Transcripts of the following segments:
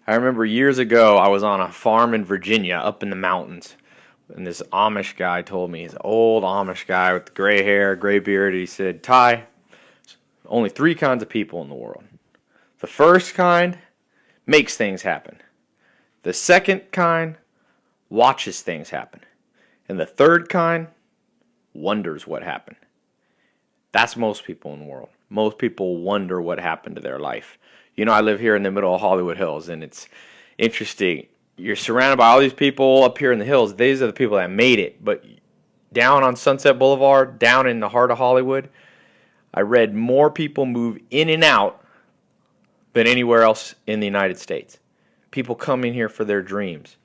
I remember years ago I was on a farm in Virginia up in the mountains. And this Amish guy told me, he's an old Amish guy with gray hair, gray beard. He said, Ty, only three kinds of people in the world. The first kind makes things happen. The second kind watches things happen. And the third kind wonders what happened. That's most people in the world. Most people wonder what happened to their life. You know, I live here in the middle of Hollywood Hills, and it's interesting. You're surrounded by all these people up here in the hills. These are the people that made it. But down on Sunset Boulevard, down in the heart of Hollywood, I read more people move in and out than anywhere else in the United States. People come in here for their dreams.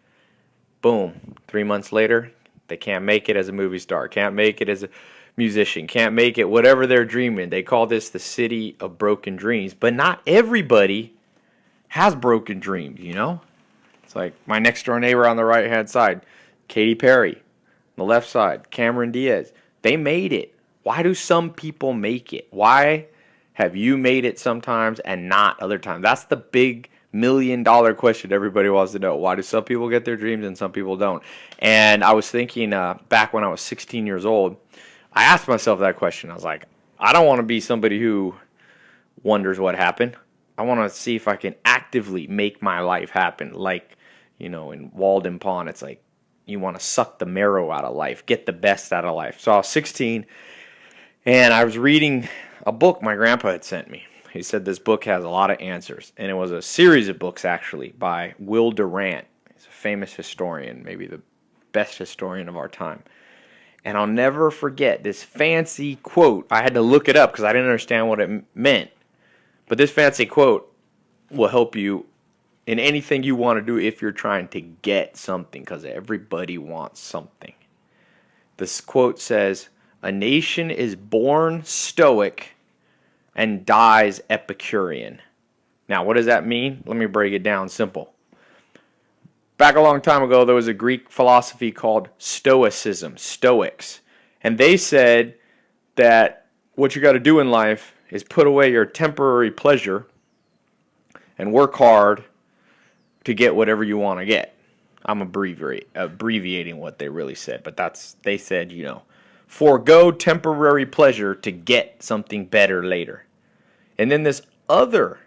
Boom. 3 months later, they can't make it as a movie star, can't make it as a musician, can't make it whatever they're dreaming. They call this the city of broken dreams. But not everybody has broken dreams, you know? It's like my next door neighbor on the right-hand side, Katy Perry. On the left side, Cameron Diaz. They made it. Why do some people make it? Why have you made it sometimes and not other times? That's the big $1,000,000 question everybody wants to know. Why do some people get their dreams and some people don't? And I was thinking back when I was 16 years old, I asked myself that question. I was like, I don't want to be somebody who wonders what happened. I want to see if I can actively make my life happen. Like, you know, in Walden Pond, it's like you want to suck the marrow out of life, get the best out of life. So I was 16, and I was reading a book my grandpa had sent me. He said this book has a lot of answers, and it was a series of books, actually, by Will Durant. He's a famous historian, maybe the best historian of our time. And I'll never forget this fancy quote. I had to look it up because I didn't understand what it meant. But this fancy quote will help you in anything you want to do if you're trying to get something, because everybody wants something. This quote says, "A nation is born stoic and dies Epicurean." Now, what does that mean? Let me break it down simple. Back a long time ago, there was a Greek philosophy called Stoicism, Stoics. And they said that what you got to do in life is put away your temporary pleasure and work hard to get whatever you want to get. I'm abbreviating what they really said, but they said, you know, forego temporary pleasure to get something better later. And then this other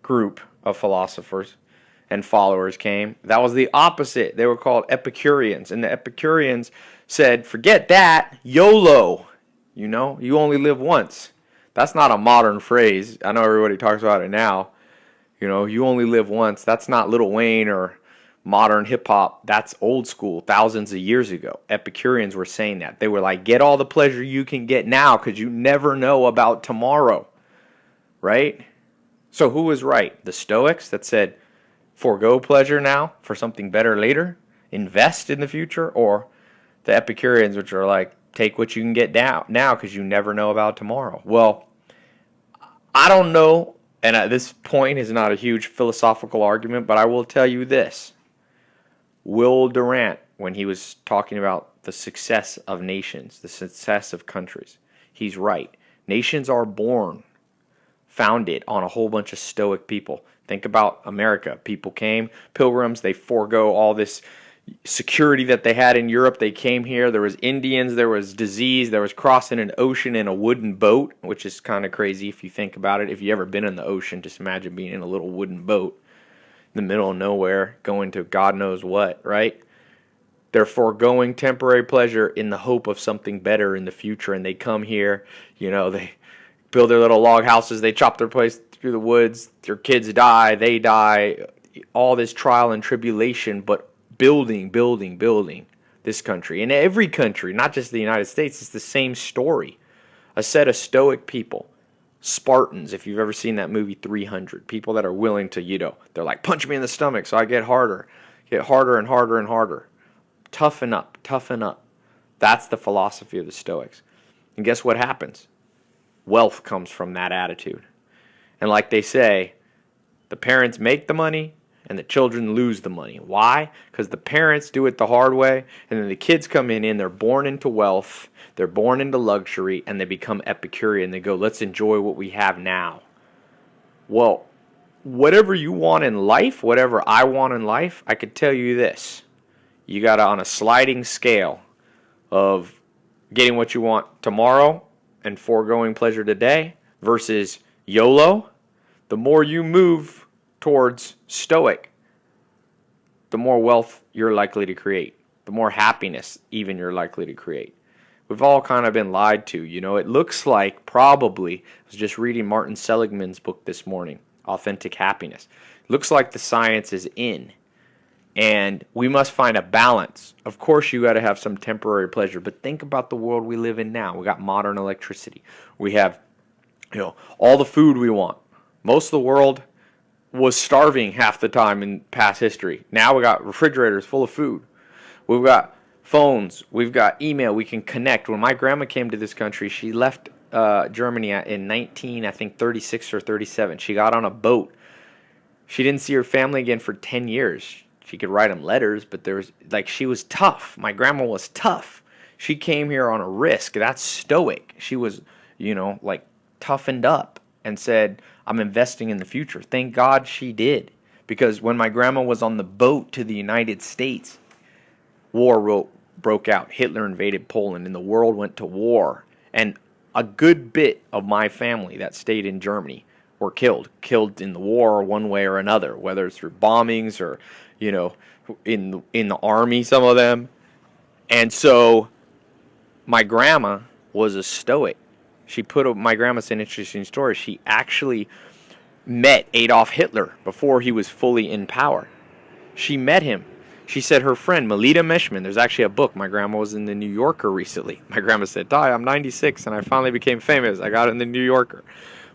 group of philosophers and followers came. That was the opposite. They were called Epicureans. And the Epicureans said, forget that, YOLO. You know, you only live once. That's not a modern phrase. I know everybody talks about it now. You know, you only live once. That's not Lil Wayne or modern hip-hop. That's old school, thousands of years ago. Epicureans were saying that. They were like, get all the pleasure you can get now because you never know about tomorrow. Right? So who was right? The Stoics that said, forego pleasure now for something better later, invest in the future, or the Epicureans, which are like, take what you can get now because you never know about tomorrow. Well, I don't know, and at this point is not a huge philosophical argument, but I will tell you this. Will Durant, when he was talking about the success of nations, the success of countries, he's right. Nations are born, founded on a whole bunch of stoic people. Think about America. People came, pilgrims, they forego all this security that they had in Europe. They came here. There was Indians, there was disease, there was crossing an ocean in a wooden boat, which is kind of crazy if you think about it. If you've ever been in the ocean, just imagine being in a little wooden boat in the middle of nowhere, going to God knows what, right? They're foregoing temporary pleasure in the hope of something better in the future, and they come here, you know, they build their little log houses, they chop their place through the woods, their kids die, they die, all this trial and tribulation, but building this country. In every country, not just the United States, it's the same story. A set of stoic people, Spartans, if you've ever seen that movie 300, people that are willing to, you know, they're like, punch me in the stomach so I get harder and harder and harder. Toughen up, toughen up. That's the philosophy of the Stoics. And guess what happens? Wealth comes from that attitude. And like they say, the parents make the money and the children lose the money. Why? Because the parents do it the hard way, and then the kids come in and they're born into wealth, they're born into luxury, and they become Epicurean. They go, let's enjoy what we have now. Well, whatever you want in life, whatever I want in life, I could tell you this. You got to, on a sliding scale of getting what you want tomorrow and foregoing pleasure today versus YOLO, the more you move towards stoic, the more wealth you're likely to create, the more happiness even you're likely to create. We've all kind of been lied to. It looks like probably, I was just reading Martin Seligman's book this morning, Authentic Happiness. Looks like the science is in. And we must find a balance. Of course, you got to have some temporary pleasure, but think about the world we live in now. We got modern electricity. We have, all the food we want. Most of the world was starving half the time in past history. Now we got refrigerators full of food. We've got phones. We've got email. We can connect. When my grandma came to this country, she left Germany in 36 or 37. She got on a boat. She didn't see her family again for 10 years. She could write them letters, but she was tough. My grandma was tough. She came here on a risk. That's stoic. She was, toughened up and said, I'm investing in the future. Thank God she did. Because when my grandma was on the boat to the United States, war broke out. Hitler invaded Poland and the world went to war. And a good bit of my family that stayed in Germany were killed in the war one way or another, whether it's through bombings or, in the army, some of them. And so my grandma was a stoic. My grandma's an interesting story. She actually met Adolf Hitler before he was fully in power. She met him. She said her friend, Melita Meshman, there's actually a book. My grandma was in the New Yorker recently. My grandma said, Di, I'm 96 and I finally became famous. I got it in the New Yorker.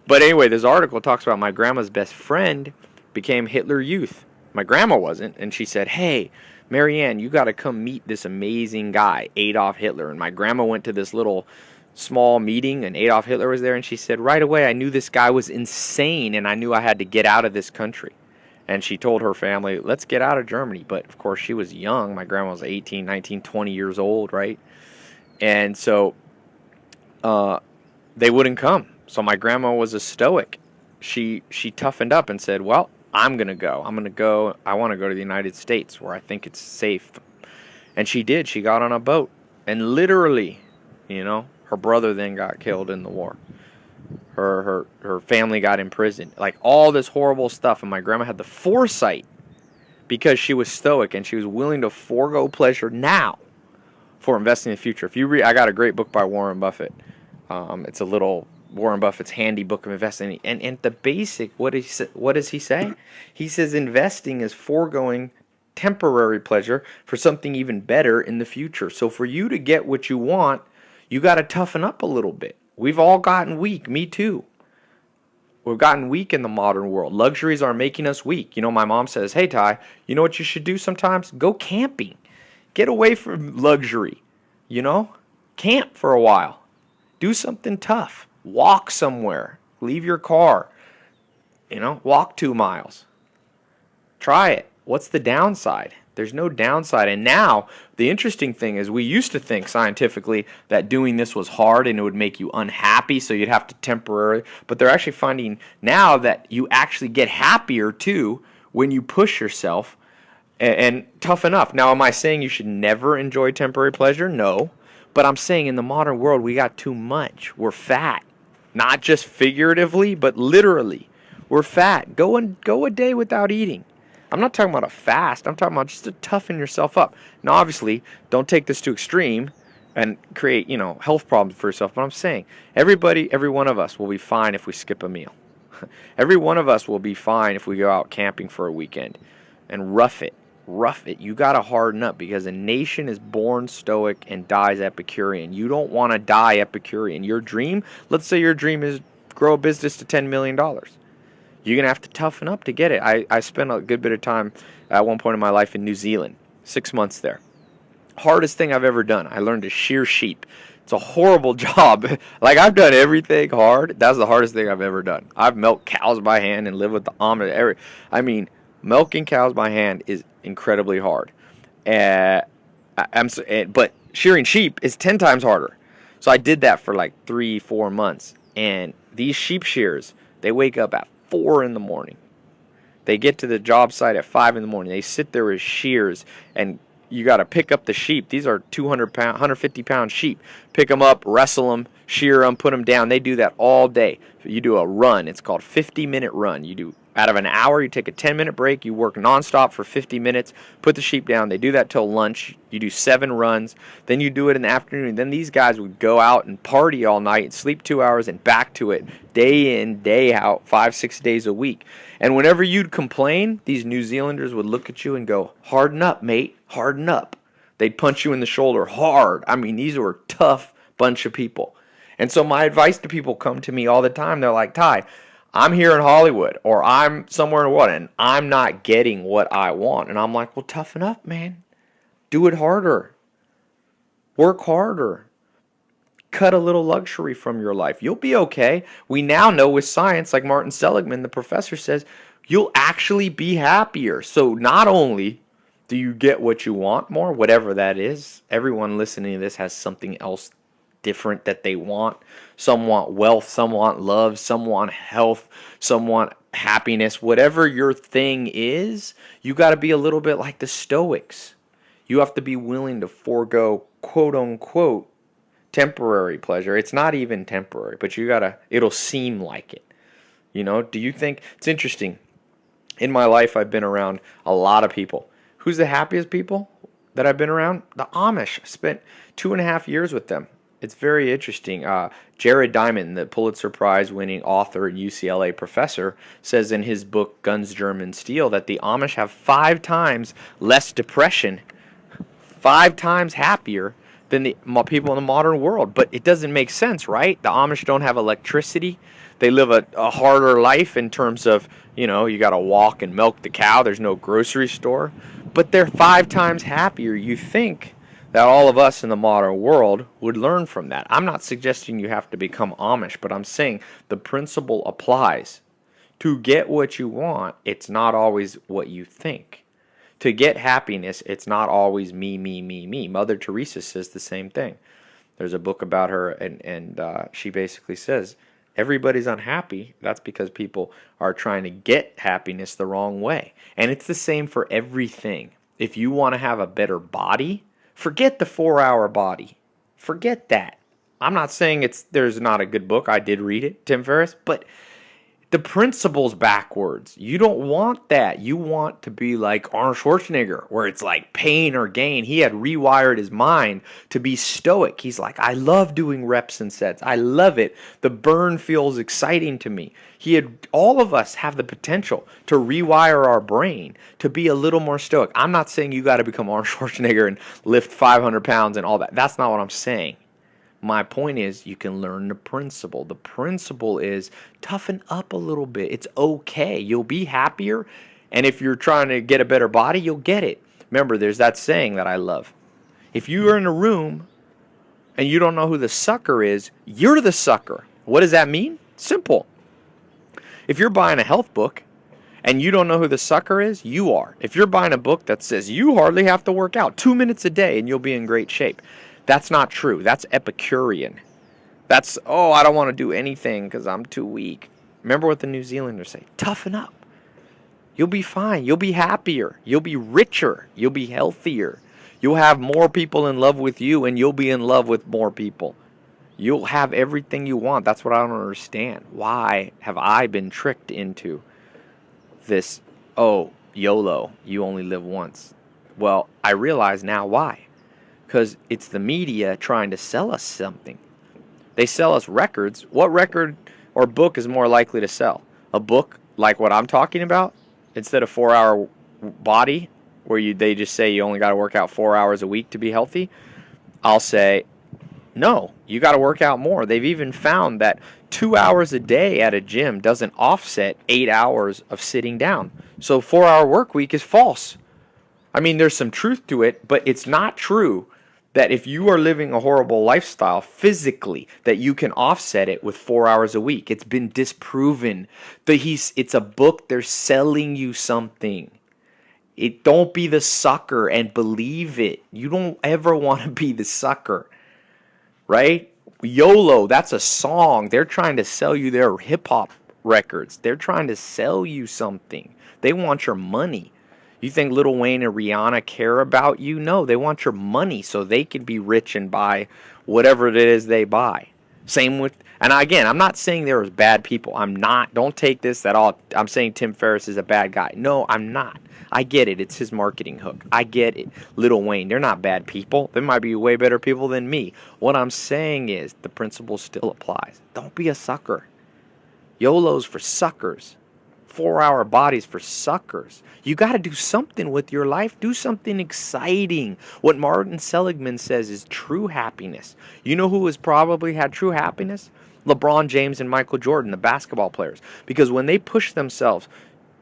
But anyway, this article talks about my grandma's best friend became Hitler Youth. My grandma wasn't. And she said, hey, Marianne, you got to come meet this amazing guy, Adolf Hitler. And my grandma went to this little small meeting and Adolf Hitler was there. And she said, right away, I knew this guy was insane and I knew I had to get out of this country. And she told her family, let's get out of Germany. But, of course, she was young. My grandma was 18, 19, 20 years old, right? And so they wouldn't come. So my grandma was a stoic. She toughened up and said, well, I'm going to go. I want to go to the United States where I think it's safe. And she did. She got on a boat. And literally, her brother then got killed in the war. Her family got imprisoned. Like all this horrible stuff. And my grandma had the foresight because she was stoic and she was willing to forego pleasure now for investing in the future. If you read, I got a great book by Warren Buffett. It's a little Warren Buffett's handy book of investing. And the basic, what does he say? He says investing is foregoing temporary pleasure for something even better in the future. So for you to get what you want, you got to toughen up a little bit. We've all gotten weak. Me too. We've gotten weak in the modern world. Luxuries are making us weak. My mom says, hey, Ty, you know what you should do sometimes? Go camping. Get away from luxury. Camp for a while. Do something tough. Walk somewhere. Leave your car. Walk 2 miles. Try it. What's the downside? There's no downside. And now, the interesting thing is we used to think scientifically that doing this was hard and it would make you unhappy, so you'd have to temporarily. But they're actually finding now that you actually get happier, too, when you push yourself and toughen up. Now, am I saying you should never enjoy temporary pleasure? No. But I'm saying in the modern world, we got too much. We're fat. Not just figuratively, but literally. We're fat. Go a day without eating. I'm not talking about a fast. I'm talking about just to toughen yourself up. Now, obviously, don't take this to extreme and create, health problems for yourself. But I'm saying every one of us will be fine if we skip a meal. Every one of us will be fine if we go out camping for a weekend and rough it. You got to harden up because a nation is born stoic and dies Epicurean. You don't want to die Epicurean. Your dream, let's say your dream is grow a business to $10 million. You're going to have to toughen up to get it. I spent a good bit of time at one point in my life in New Zealand, 6 months there. Hardest thing I've ever done. I learned to shear sheep. It's a horrible job. Like, I've done everything hard. That's the hardest thing I've ever done. I've milked cows by hand and lived with the Amish. Milking cows by hand is incredibly hard. But shearing sheep is 10 times harder. So I did that for like 3-4 months. And these sheep shearers, they wake up at 4 in the morning. They get to the job site at 5 in the morning. They sit there with shears, and you got to pick up the sheep. These are 200-pound, 150-pound sheep. Pick them up, wrestle them, shear them, put them down. They do that all day. You do a run. It's called 50-minute run. You do out of an hour, you take a 10-minute break. You work nonstop for 50 minutes. Put the sheep down. They do that till lunch. You do 7 runs. Then you do it in the afternoon. Then these guys would go out and party all night and sleep 2 hours and back to it day in, day out, 5-6 days a week. And whenever you'd complain, these New Zealanders would look at you and go, "Harden up, mate. Harden up." They'd punch you in the shoulder hard. I mean, these were a tough bunch of people. And so my advice to people come to me all the time. They're like, "Ty, I'm here in Hollywood, or I'm somewhere in what, and I'm not getting what I want." And I'm like, "Well, toughen up, man. Do it harder. Work harder. Cut a little luxury from your life. You'll be okay." We now know with science, like Martin Seligman, the professor, says, you'll actually be happier. So not only do you get what you want more, whatever that is, everyone listening to this has something else different that they want. Some want wealth, some want love, some want health, some want happiness. Whatever your thing is, you got to be a little bit like the Stoics. You have to be willing to forego, quote unquote, temporary pleasure. It's not even temporary, but it'll seem like it. Do you think, it's interesting. In my life, I've been around a lot of people. Who's the happiest people that I've been around? The Amish. I spent 2.5 years with them. It's very interesting. Jared Diamond, the Pulitzer Prize winning author and UCLA professor, says in his book Guns, Germ, and Steel that the Amish have 5 times less depression, 5 times happier than the people in the modern world. But it doesn't make sense, right? The Amish don't have electricity. They live a harder life in terms of, you got to walk and milk the cow. There's no grocery store. But they're 5 times happier. You think that all of us in the modern world would learn from that. I'm not suggesting you have to become Amish, but I'm saying the principle applies. To get what you want, it's not always what you think. To get happiness, it's not always me, me, me, me. Mother Teresa says the same thing. There's a book about her, and she basically says, everybody's unhappy. That's because people are trying to get happiness the wrong way. And it's the same for everything. If you want to have a better body, forget the 4-hour body. Forget that. I'm not saying there's not a good book. I did read it, Tim Ferriss, but the principle's backwards. You don't want that. You want to be like Arnold Schwarzenegger, where it's like pain or gain. He had rewired his mind to be stoic. He's like, I love doing reps and sets. I love it. The burn feels exciting to me. All of us have the potential to rewire our brain to be a little more stoic. I'm not saying you got to become Arnold Schwarzenegger and lift 500 pounds and all that. That's not what I'm saying. My point is, you can learn the principle. The principle is toughen up a little bit. It's okay. You'll be happier. And if you're trying to get a better body, you'll get it. Remember, there's that saying that I love. If you are in a room and you don't know who the sucker is, you're the sucker. What does that mean? Simple. If you're buying a health book and you don't know who the sucker is, you are. If you're buying a book that says you hardly have to work out 2 minutes a day and you'll be in great shape, that's not true. That's Epicurean. That's, I don't want to do anything because I'm too weak. Remember what the New Zealanders say. Toughen up. You'll be fine. You'll be happier. You'll be richer. You'll be healthier. You'll have more people in love with you, and you'll be in love with more people. You'll have everything you want. That's what I don't understand. Why have I been tricked into this, YOLO, you only live once? Well, I realize now why. Because it's the media trying to sell us something. They sell us records. What record or book is more likely to sell? A book like what I'm talking about? Instead of 4-hour body, where they just say you only got to work out 4 hours a week to be healthy? I'll say, no, you got to work out more. They've even found that 2 hours a day at a gym doesn't offset 8 hours of sitting down. So 4-hour work week is false. I mean, there's some truth to it, but it's not true that if you are living a horrible lifestyle physically, that you can offset it with 4 hours a week. It's been disproven. It's a book. They're selling you something. Don't be the sucker and believe it. You don't ever want to be the sucker, right? YOLO, that's a song. They're trying to sell you their hip-hop records. They're trying to sell you something. They want your money. You think Lil Wayne and Rihanna care about you? No, they want your money so they can be rich and buy whatever it is they buy. Same with, and again, I'm not saying there was bad people. I'm not. Don't take this at all. I'm saying Tim Ferriss is a bad guy. No, I'm not. I get it. It's his marketing hook. I get it. Lil Wayne, they're not bad people. They might be way better people than me. What I'm saying is the principle still applies. Don't be a sucker. YOLO's for suckers. 4-hour bodies for suckers. You got to do something with your life. Do something exciting. What Martin Seligman says is true happiness. You know who has probably had true happiness? LeBron James and Michael Jordan, the basketball players. Because when they push themselves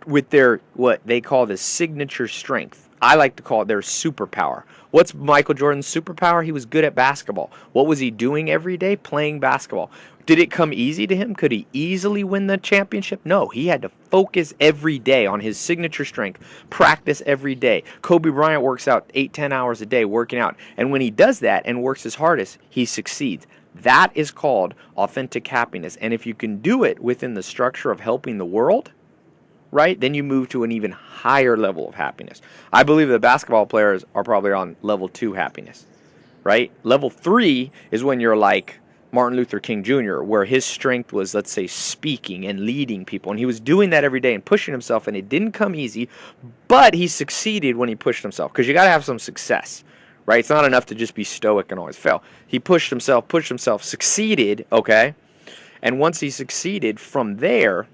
with their, what they call the signature strength, I like to call it their superpower. What's Michael Jordan's superpower? He was good at basketball. What was he doing every day? Playing basketball. Did it come easy to him? Could he easily win the championship? No, he had to focus every day on his signature strength, practice every day. Kobe Bryant works out 8-10 hours a day working out. And when he does that and works his hardest, he succeeds. That is called authentic happiness. And if you can do it within the structure of helping the world, right, then you move to an even higher level of happiness. I believe the basketball players are probably on level 2 happiness, right? Level 3 is when you're like Martin Luther King Jr., where his strength was, let's say, speaking and leading people. And he was doing that every day and pushing himself, and it didn't come easy, but he succeeded when he pushed himself, because you got to have some success, right? It's not enough to just be stoic and always fail. He pushed himself, succeeded, okay? And once he succeeded, from there,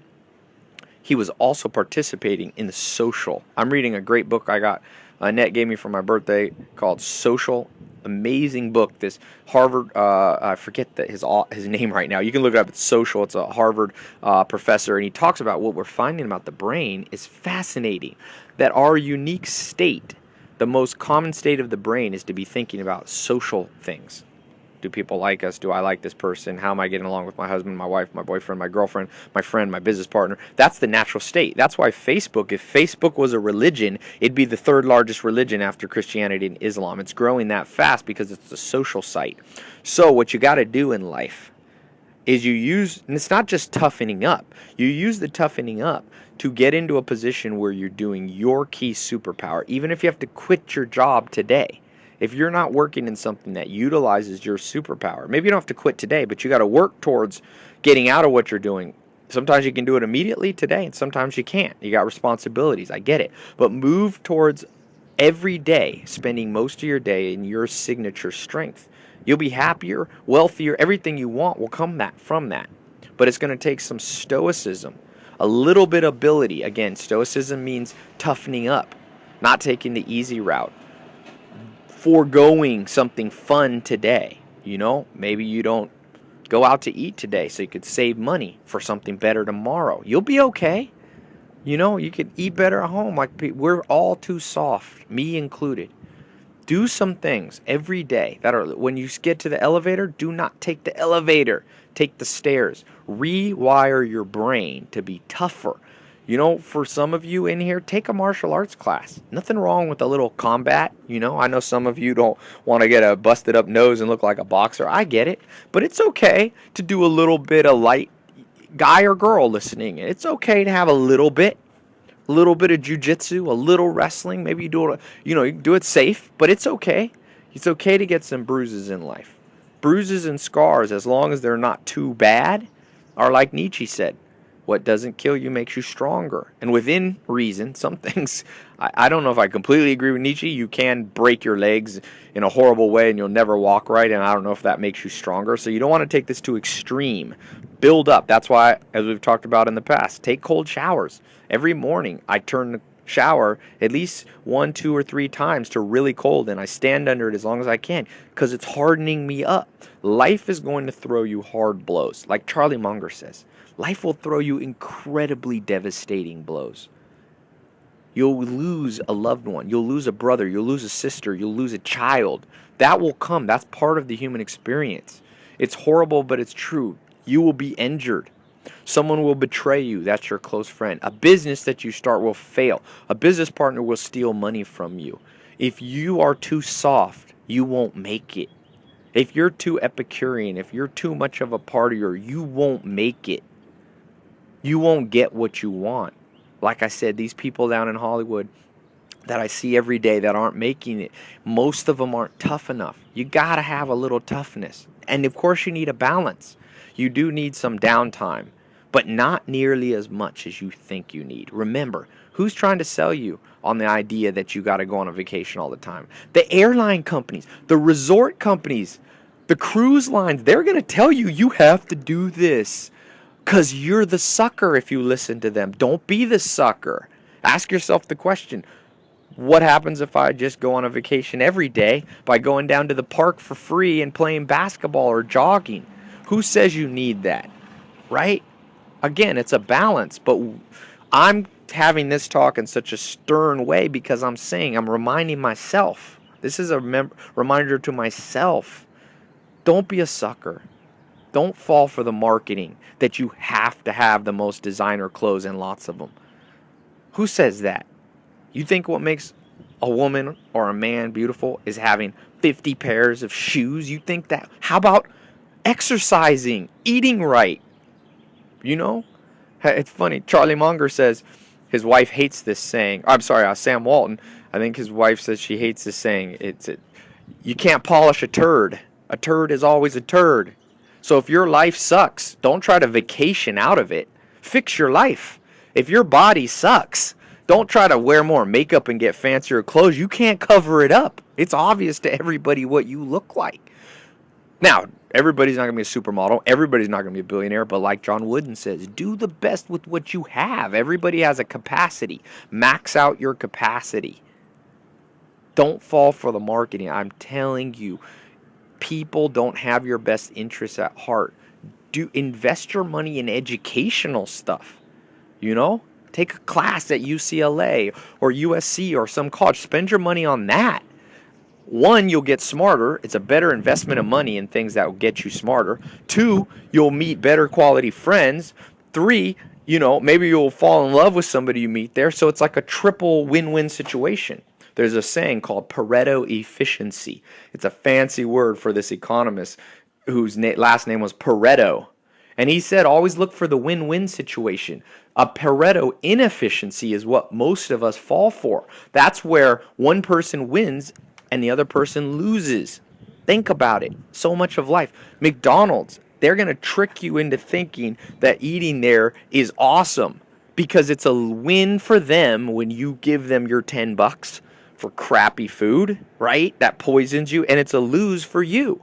he was also participating in the social. I'm reading a great book I got, Annette gave me for my birthday, called Social. Amazing book. This Harvard, I forget his name right now. You can look it up. It's Social. It's a Harvard professor, and he talks about what we're finding about the brain is fascinating. That our unique state, the most common state of the brain, is to be thinking about social things. Do people like us? Do I like this person? How am I getting along with my husband, my wife, my boyfriend, my girlfriend, my friend, my business partner? That's the natural state. That's why Facebook, if Facebook was a religion, it'd be the third largest religion after Christianity and Islam. It's growing that fast because it's a social site. So what you got to do in life is you use, and it's not just toughening up, you use the toughening up to get into a position where you're doing your key superpower, even if you have to quit your job today. If you're not working in something that utilizes your superpower, maybe you don't have to quit today, but you got to work towards getting out of what you're doing. Sometimes you can do it immediately today, and sometimes you can't. You got responsibilities. I get it. But move towards every day, spending most of your day in your signature strength. You'll be happier, wealthier. Everything you want will come from that. But it's going to take some stoicism, a little bit of ability. Again, stoicism means toughening up, not taking the easy route. Foregoing something fun today. Maybe you don't go out to eat today so you could save money for something better tomorrow. You'll be okay. You could eat better at home. Like, we're all too soft, me included. Do some things every day that are, when you get to the elevator, do not take the elevator. Take the stairs. Rewire your brain to be tougher. For some of you in here, take a martial arts class. Nothing wrong with a little combat. I know some of you don't want to get a busted up nose and look like a boxer. I get it. But it's okay to do a little bit of light, guy or girl listening. It's okay to have a little bit of jujitsu, a little wrestling. Maybe you do it, you can do it safe, but it's okay. It's okay to get some bruises in life. Bruises and scars, as long as they're not too bad, are like Nietzsche said. What doesn't kill you makes you stronger. And within reason, some things, I don't know if I completely agree with Nietzsche. You can break your legs in a horrible way and you'll never walk right. And I don't know if that makes you stronger. So you don't want to take this to extreme. Build up. That's why, as we've talked about in the past, take cold showers. Every morning I turn the shower at least 1, 2, or 3 times to really cold. And I stand under it as long as I can because it's hardening me up. Life is going to throw you hard blows. Like Charlie Munger says. Life will throw you incredibly devastating blows. You'll lose a loved one. You'll lose a brother. You'll lose a sister. You'll lose a child. That will come. That's part of the human experience. It's horrible, but it's true. You will be injured. Someone will betray you. That's your close friend. A business that you start will fail. A business partner will steal money from you. If you are too soft, you won't make it. If you're too Epicurean, if you're too much of a partier, you won't make it. You won't get what you want. Like I said, these people down in Hollywood that I see every day that aren't making it, most of them aren't tough enough. You got to have a little toughness. And of course, you need a balance. You do need some downtime, but not nearly as much as you think you need. Remember, who's trying to sell you on the idea that you got to go on a vacation all the time? The airline companies, the resort companies, the cruise lines, they're going to tell you you have to do this because you're the sucker if you listen to them. Don't be the sucker. Ask yourself the question, what happens if I just go on a vacation every day by going down to the park for free and playing basketball or jogging? Who says you need that, right? Again, it's a balance, but I'm having this talk in such a stern way because I'm reminding myself. This is a reminder to myself. Don't be a sucker. Don't fall for the marketing that you have to have the most designer clothes and lots of them. Who says that? You think what makes a woman or a man beautiful is having 50 pairs of shoes? You think that? How about exercising, eating right? You know? It's funny. Charlie Munger says his wife hates this saying. I'm sorry, Sam Walton. I think his wife says she hates this saying. You can't polish a turd. A turd is always a turd. So if your life sucks, don't try to vacation out of it. Fix your life. If your body sucks, don't try to wear more makeup and get fancier clothes. You can't cover it up. It's obvious to everybody what you look like. Now, everybody's not going to be a supermodel. Everybody's not going to be a billionaire. But like John Wooden says, do the best with what you have. Everybody has a capacity. Max out your capacity. Don't fall for the marketing. I'm telling you, people don't have your best interests at heart. Invest your money in educational stuff. You know? Take a class at UCLA or USC or some college. Spend your money on that. One, you'll get smarter. It's a better investment of money in things that will get you smarter. Two, you'll meet better quality friends. Three, maybe you'll fall in love with somebody you meet there. So it's like a triple win-win situation. There's a saying called Pareto efficiency. It's a fancy word for this economist whose last name was Pareto. And he said, always look for the win-win situation. A Pareto inefficiency is what most of us fall for. That's where one person wins and the other person loses. Think about it. So much of life. McDonald's, they're going to trick you into thinking that eating there is awesome because it's a win for them when you give them your $10 for crappy food, right? That poisons you, and it's a lose for you.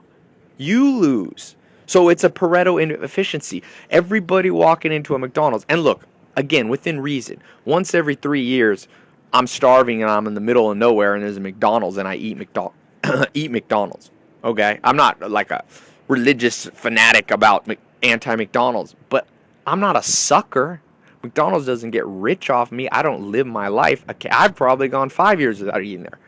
You lose. So it's a Pareto inefficiency. Everybody walking into a McDonald's, and look, again, within reason, once every 3 years, I'm starving and I'm in the middle of nowhere and there's a McDonald's and I eat McDonald's. Okay? I'm not like a religious fanatic about anti-McDonald's, but I'm not a sucker. McDonald's doesn't get rich off me. I don't live my life. I've probably gone 5 years without eating there.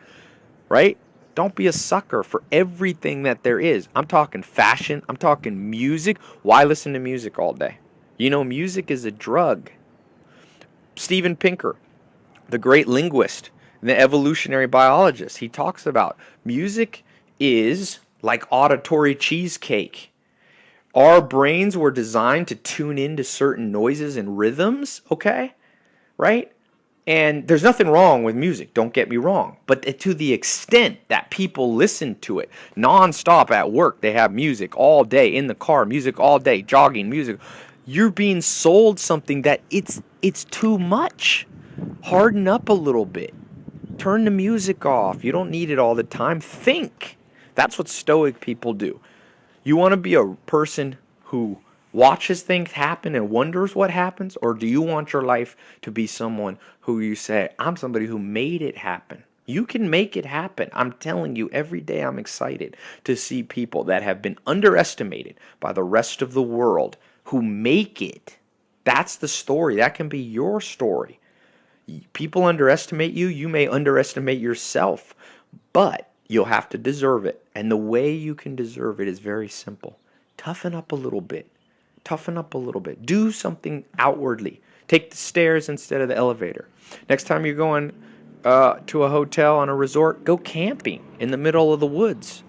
Right? Don't be a sucker for everything that there is. I'm talking fashion. I'm talking music. Why listen to music all day? Music is a drug. Steven Pinker, the great linguist, the evolutionary biologist, he talks about music is like auditory cheesecake. Our brains were designed to tune into certain noises and rhythms, okay? Right? And there's nothing wrong with music, don't get me wrong. But to the extent that people listen to it nonstop at work, they have music all day, in the car, music all day, jogging, music. You're being sold something that it's too much. Harden up a little bit. Turn the music off. You don't need it all the time. Think. That's what stoic people do. You want to be a person who watches things happen and wonders what happens? Or do you want your life to be someone who you say, I'm somebody who made it happen? You can make it happen. I'm telling you, every day I'm excited to see people that have been underestimated by the rest of the world who make it. That's the story. That can be your story. People underestimate you. You may underestimate yourself, but you'll have to deserve it. And the way you can deserve it is very simple. Toughen up a little bit. Toughen up a little bit. Do something outwardly. Take the stairs instead of the elevator. Next time you're going to a hotel on a resort, go camping in the middle of the woods.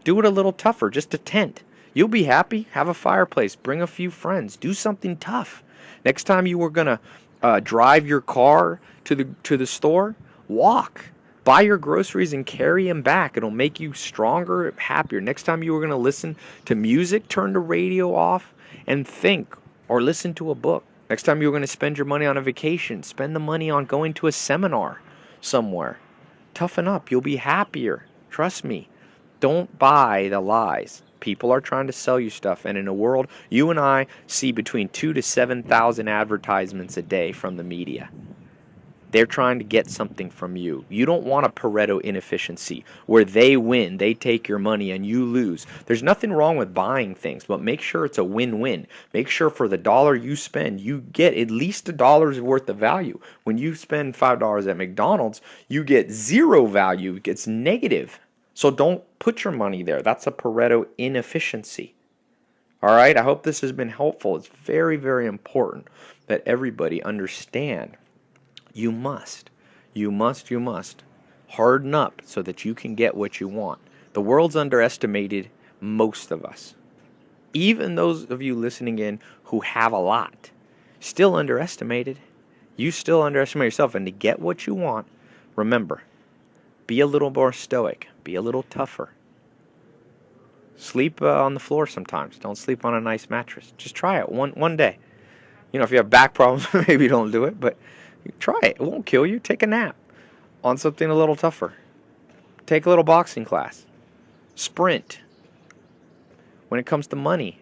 Do it a little tougher, just a tent. You'll be happy. Have a fireplace. Bring a few friends. Do something tough. Next time you were going to drive your car to the store, walk. Buy your groceries and carry them back. It'll make you stronger, happier. Next time you were going to listen to music, turn the radio off and think, or listen to a book. Next time you were going to spend your money on a vacation, spend the money on going to a seminar somewhere. Toughen up. You'll be happier. Trust me. Don't buy the lies. People are trying to sell you stuff, and in a world, you and I see between 2 to 7,000 advertisements a day from the media. They're trying to get something from you. You don't want a Pareto inefficiency where they win, they take your money, and you lose. There's nothing wrong with buying things, but make sure it's a win-win. Make sure for the dollar you spend, you get at least $1 worth of value. When you spend $5 at McDonald's, you get zero value. It's negative. So don't put your money there. That's a Pareto inefficiency. All right? I hope this has been helpful. It's very, very important that everybody understand. You must harden up so that you can get what you want. The world's underestimated most of us. Even those of you listening in who have a lot, still underestimated. You still underestimate yourself. And to get what you want, remember, be a little more stoic. Be a little tougher. Sleep on the floor sometimes. Don't sleep on a nice mattress. Just try it one day. If you have back problems, maybe don't do it, but try it. It won't kill you. Take a nap on something a little tougher. Take a little boxing class. Sprint. When it comes to money,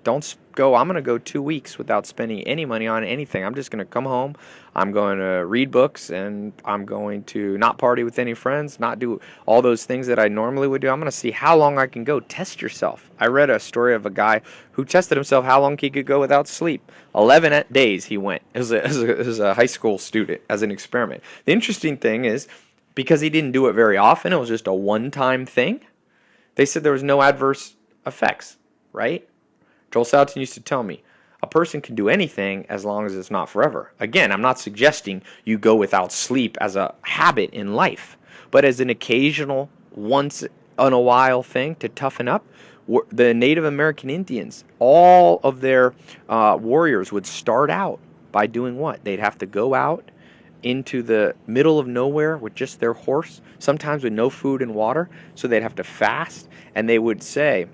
don't go, I'm going to go 2 weeks without spending any money on anything. I'm just going to come home. I'm going to read books, and I'm going to not party with any friends, not do all those things that I normally would do. I'm going to see how long I can go. Test yourself. I read a story of a guy who tested himself how long he could go without sleep. 11 days he went as a high school student, as an experiment. The interesting thing is, because he didn't do it very often, it was just a one-time thing, they said there was no adverse effects, right? Joel Salatin used to tell me, a person can do anything as long as it's not forever. Again, I'm not suggesting you go without sleep as a habit in life, but as an occasional, once in a while thing to toughen up. The Native American Indians, all of their warriors would start out by doing what? They'd have to go out into the middle of nowhere with just their horse, sometimes with no food and water, so they'd have to fast, and they would say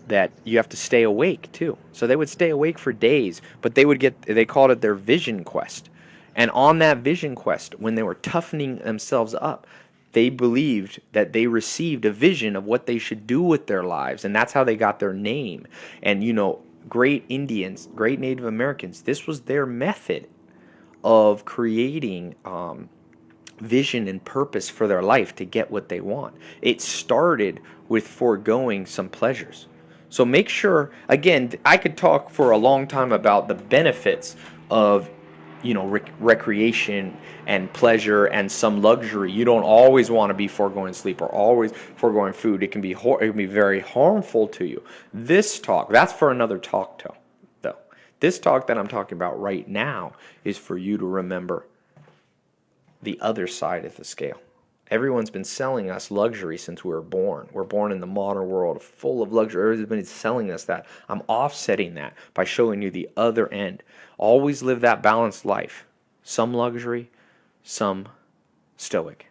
that you have to stay awake too. So they would stay awake for days, but they called it their vision quest. And on that vision quest, when they were toughening themselves up, they believed that they received a vision of what they should do with their lives, and that's how they got their name. And great Indians, great Native Americans, this was their method of creating vision and purpose for their life to get what they want. It started with foregoing some pleasures. So make sure, again, I could talk for a long time about the benefits of, recreation and pleasure and some luxury. You don't always want to be foregoing sleep or always foregoing food. It can be very harmful to you. This talk, that's for another talk, though. This talk that I'm talking about right now is for you to remember the other side of the scale. Everyone's been selling us luxury since we were born. We're born in the modern world full of luxury. Everyone's been selling us that. I'm offsetting that by showing you the other end. Always live that balanced life. Some luxury, some stoic,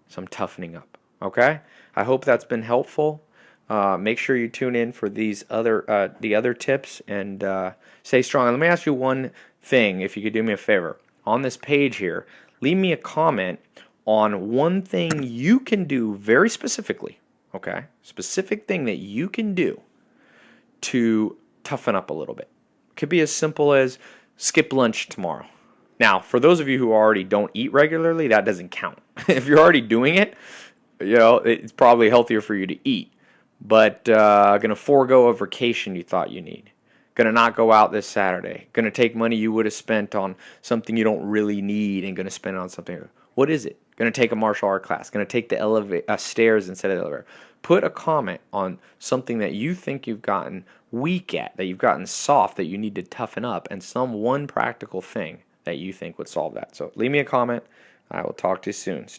some toughening up. Okay? I hope that's been helpful. Make sure you tune in for the other tips, and stay strong. And let me ask you one thing, if you could do me a favor. On this page here, leave me a comment on one thing you can do very specifically, okay? Specific thing that you can do to toughen up a little bit. It could be as simple as skip lunch tomorrow. Now, for those of you who already don't eat regularly, that doesn't count. If you're already doing it, it's probably healthier for you to eat. But going to forego a vacation you thought you need. Going to not go out this Saturday. Going to take money you would have spent on something you don't really need and going to spend it on something. What is it? Going to take a martial art class. Going to take the stairs instead of the elevator. Put a comment on something that you think you've gotten weak at, that you've gotten soft, that you need to toughen up, and some one practical thing that you think would solve that. So leave me a comment. I will talk to you soon.